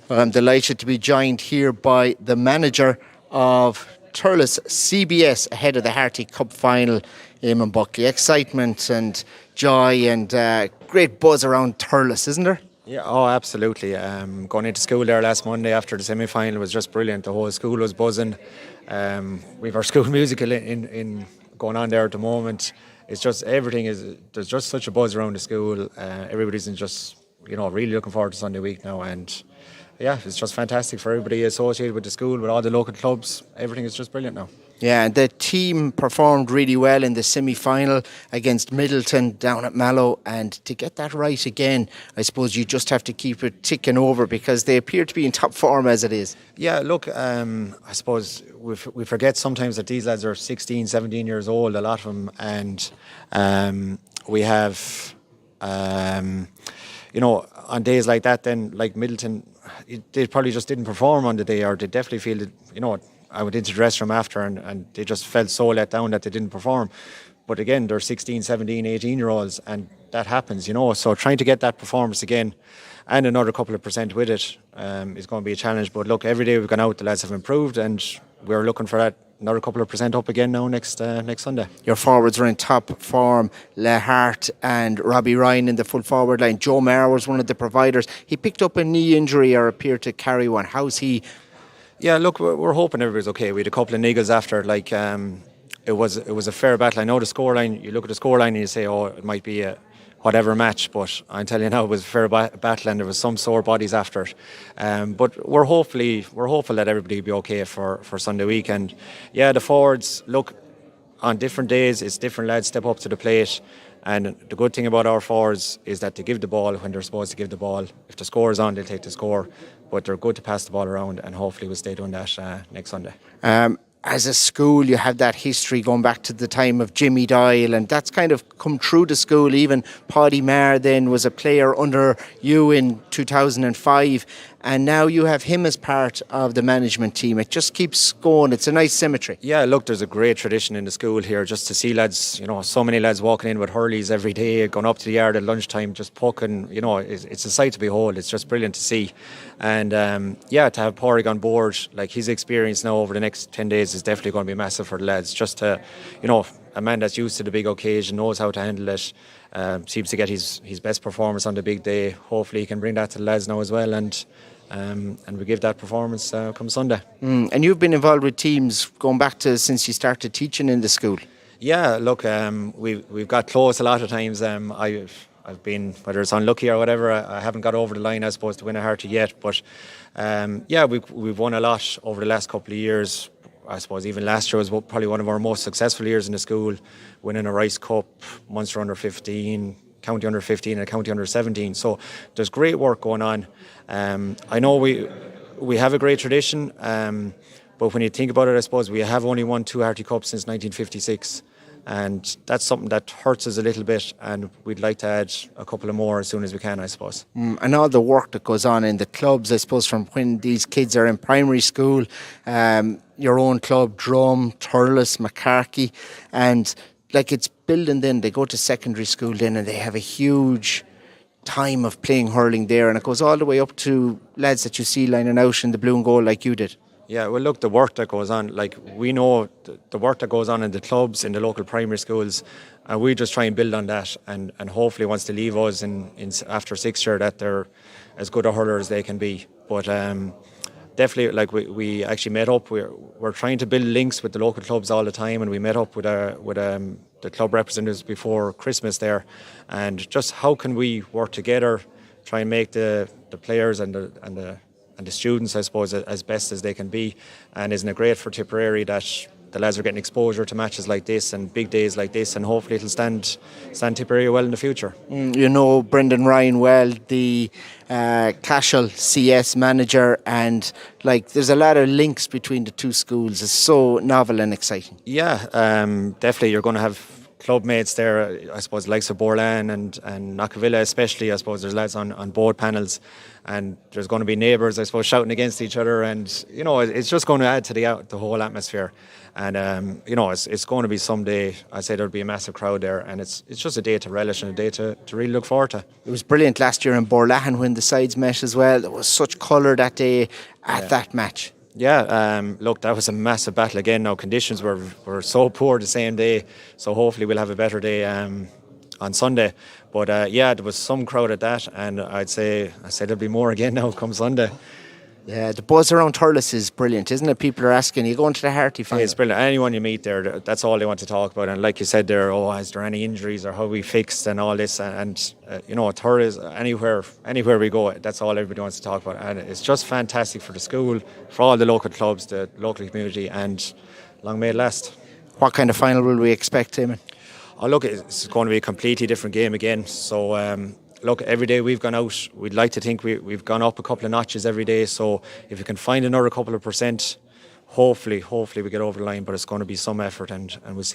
Well, I'm delighted to be joined here by the manager of Thurles CBS ahead of the Harty Cup final, Eamon Buckley. Excitement and joy and great buzz around Thurles, isn't there? Yeah, oh, absolutely. Going into school there last Monday after the semi-final was just brilliant. The whole school was buzzing. We've our school musical in going on there at the moment. It's just there's just such a buzz around the school. Everybody's really looking forward to Sunday week now, and yeah, it's just fantastic for everybody associated with the school, with all the local clubs. Everything is just brilliant now. Yeah, and the team performed really well in the semi-final against Middleton down at Mallow, and to get that right again, I suppose you just have to keep it ticking over because they appear to be in top form as it is. Yeah, look, I suppose we forget sometimes that these lads are 16, 17 years old, a lot of them, and we have, on days like that, then like Middleton, they probably just didn't perform on the day, or they definitely feel that, I went into the dressing room after and they just felt so let down that they didn't perform. But again, they're 16, 17, 18-year-olds, and that happens, So trying to get that performance again and another couple of percent with it is going to be a challenge. But look, every day we've gone out, the lads have improved, and we're looking for that another couple of percent up again now next Sunday. Your forwards are in top form. Hart and Robbie Ryan in the full forward line. Joe Maher was one of the providers. He picked up a knee injury or appeared to carry one. How's he? Yeah, look, we're hoping everybody's okay. We had a couple of niggles after. It was a fair battle. I know the scoreline. You look at the scoreline and you say, oh, it might be a whatever match, but I'm telling you now, it was a fair battle, and there was some sore bodies after it. But we're hopeful that everybody will be okay for Sunday week. And yeah, the forwards, look, on different days, it's different lads step up to the plate. And the good thing about our forwards is that they give the ball when they're supposed to give the ball. If the score is on, they'll take the score. But they're good to pass the ball around, and hopefully we'll stay doing that next Sunday. As a school, you have that history going back to the time of Jimmy Doyle, and that's kind of come through the school. Even Paddy Maher then was a player under you in 2005, and now you have him as part of the management team. It just keeps going. It's a nice symmetry. Yeah, look, there's a great tradition in the school here, just to see lads, so many lads walking in with hurleys every day, going up to the yard at lunchtime, just pucking, it's a sight to behold. It's just brilliant to see. And to have Porrig on board, like his experience now over the next 10 days is definitely going to be massive for the lads. Just to, a man that's used to the big occasion, knows how to handle it, seems to get his best performance on the big day. Hopefully he can bring that to the lads now as well, and we give that performance come Sunday. And you've been involved with teams going back to since you started teaching in the school. Yeah, look, we've got close a lot of times. I've been, whether it's unlucky or whatever, I haven't got over the line, I suppose, to win a Harty yet. But we've won a lot over the last couple of years. I suppose even last year was probably one of our most successful years in the school, winning a Rice Cup, Munster under 15, County under 15 and County under 17. So there's great work going on. I know we have a great tradition, but when you think about it, I suppose we have only won 2 Harty Cups since 1956. And that's something that hurts us a little bit, and we'd like to add a couple of more as soon as we can, I suppose. And all the work that goes on in the clubs, I suppose, from when these kids are in primary school, your own club, Drum, Thurles, McCarthy, and like it's building then, they go to secondary school then and they have a huge time of playing hurling there, and it goes all the way up to lads that you see lining out in the blue and gold like you did. Yeah, well, look, the work that goes on, like we know the work that goes on in the clubs, in the local primary schools, and we just try and build on that, and hopefully wants to leave us in after 6th year that they're as good a hurler as they can be. But definitely, like we actually met up. We're trying to build links with the local clubs all the time, and we met up with the club representatives before Christmas there, and just how can we work together, try and make the players and the students, I suppose, as best as they can be. And isn't it great for Tipperary that the lads are getting exposure to matches like this and big days like this, and hopefully it'll stand Tipperary well in the future. You know Brendan Ryan well, the Cashel CS manager, and like there's a lot of links between the two schools. It's so novel and exciting. Yeah, definitely. You're going to have club mates there, I suppose, likes of Borlan and Knockavilla especially. I suppose there's lads on both panels, and there's going to be neighbours, I suppose, shouting against each other, and you know, it's just going to add to the whole atmosphere. And you know, it's going to be someday. I say there'll be a massive crowd there, and it's just a day to relish and a day to really look forward to. It was brilliant last year in Borlahan when the sides met as well. There was such colour that day at that match. Yeah, look, that was a massive battle again. Now conditions were so poor the same day, so hopefully we'll have a better day on Sunday. But yeah, there was some crowd at that, and I say there'll be more again now come Sunday. Yeah, the buzz around Thurles is brilliant, isn't it? People are asking, you going to the Harty final? It's brilliant. Anyone you meet there, that's all they want to talk about. And like you said there, is there any injuries or how we fixed and all this? And you know, Thurles, anywhere we go, that's all everybody wants to talk about. And it's just fantastic for the school, for all the local clubs, the local community, and long may it last. What kind of final will we expect, Eamon? Oh, look, it's going to be a completely different game again. So, look, every day we've gone out, we'd like to think we've gone up a couple of notches every day. So if we can find another couple of percent, hopefully we get over the line. But it's going to be some effort, and we'll see.